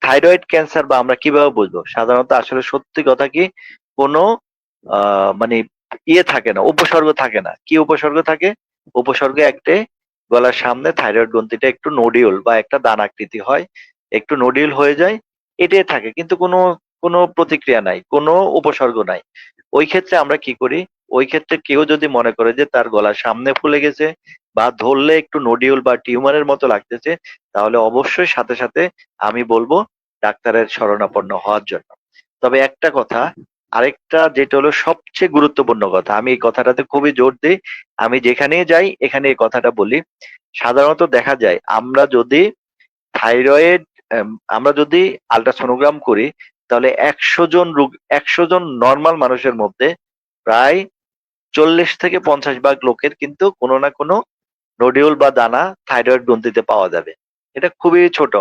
Thyroid cancer বা আমরা কিভাবে বুঝবো? সাধারণত আসলে সত্যি কথা কি, কোনো মানে ইয়ে থাকে না, উপসর্গ থাকে না। কি উপসর্গ থাকে? উপসর্গ একটাই, গলার সামনে থাইরয়েড গ্রন্থিটা একটু নোডিউল বা একটা দানাকৃতি হয়, একটু নোডিউল হয়ে যায়, এটাই থাকে। কিন্তু কোনো প্রতিক্রিয়া নাই, কোনো উপসর্গ নাই। ওই ক্ষেত্রে আমরা কি করি? ওই ক্ষেত্রে কেউ যদি মনে করে যে তার গলার সামনে ফুলে গেছে বা ধরলে একটু নোডিউল বা টিউমারের মতো লাগতেছে, তাহলে অবশ্যই সাথে সাথে আমি বলবো ডাক্তারের শরণাপন্ন হওয়ার জন্য। তবে একটা কথা, আরেকটা যেটা হলো সবচেয়ে গুরুত্বপূর্ণ কথা, আমি এই কথাটাতে খুবই জোর দিই, আমি যেখানেই যাই এখানে এই কথাটা বলি। সাধারণত দেখা যায় থাইরয়েড আমরা যদি আল্ট্রাসোনোগ্রাম করি, তাহলে ১০০ জন নর্মাল মানুষের মধ্যে প্রায় ৪০ থেকে ৫০ ভাগ লোকের কিন্তু কোনো না কোনো নোডিউল বা দানা থাইরয়েড গ্রন্থিতে পাওয়া যাবে। এটা খুবই ছোট,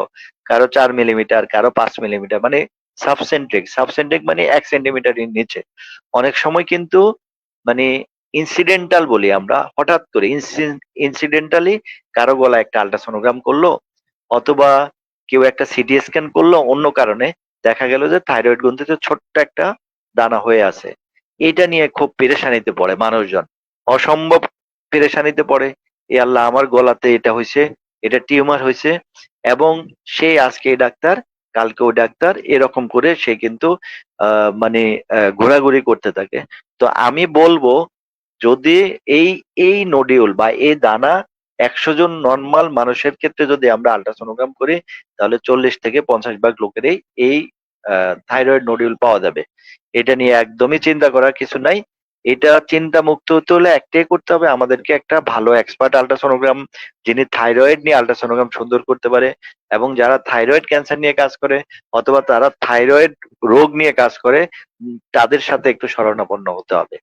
কারো ৪ মিলিমিটার, কারো ৫ মিলিমিটার, মানে সাবসেন্ট্রিক মানে ১ সেন্টিমিটারের নিচে। অনেক সময় কিন্তু মানে ইনসিডেন্টাল বলি আমরা, হঠাৎ করে ইনসিডেন্টালি কারো গলায় একটা আল্ট্রাসোনোগ্রাম করলো, অথবা কেউ একটা সিটি স্ক্যান করলো অন্য কারণে, দেখা গেল যে থাইরয়েড গ্রন্থিতে ছোট্ট একটা দানা হয়ে আছে। এটা নিয়ে খুব পেরেশানিতে পড়ে মানুষজন, অসম্ভব পেরেশানিতে পড়ে। এ আল্লাহ, আমার গলাতে এটা হয়েছে, এটা টিউমার হয়েছে, এবং সে আজকে এই ডাক্তার, কালকে ওই ডাক্তার, এরকম করে সে কিন্তু মানে ঘোরাঘুরি করতে থাকে। তো আমি বলবো, যদি এই এই নোডিউল বা এই দানা ১০০ জন নর্মাল মানুষের ক্ষেত্রে যদি আমরা আল্ট্রাসোনোগ্রাম করি, তাহলে ৪০ থেকে ৫০ ভাগ লোকেরই এই থাইরয়েড নোডিউল পাওয়া যাবে। এটা নিয়ে একদমই চিন্তা করার কিছু নাই। এটা চিন্তা মুক্ত হতে হলে একটাই করতে হবে, আমাদেরকে একটা ভালো এক্সপার্ট আল্ট্রাসোনোগ্রাম, যিনি থাইরয়েড নিয়ে আল্ট্রাসোনোগ্রাম সুন্দর করতে পারে, এবং যারা থাইরয়েড ক্যান্সার নিয়ে কাজ করে অথবা তারা থাইরয়েড রোগ নিয়ে কাজ করে, তাদের সাথে একটু শরণাপন্ন হতে হবে।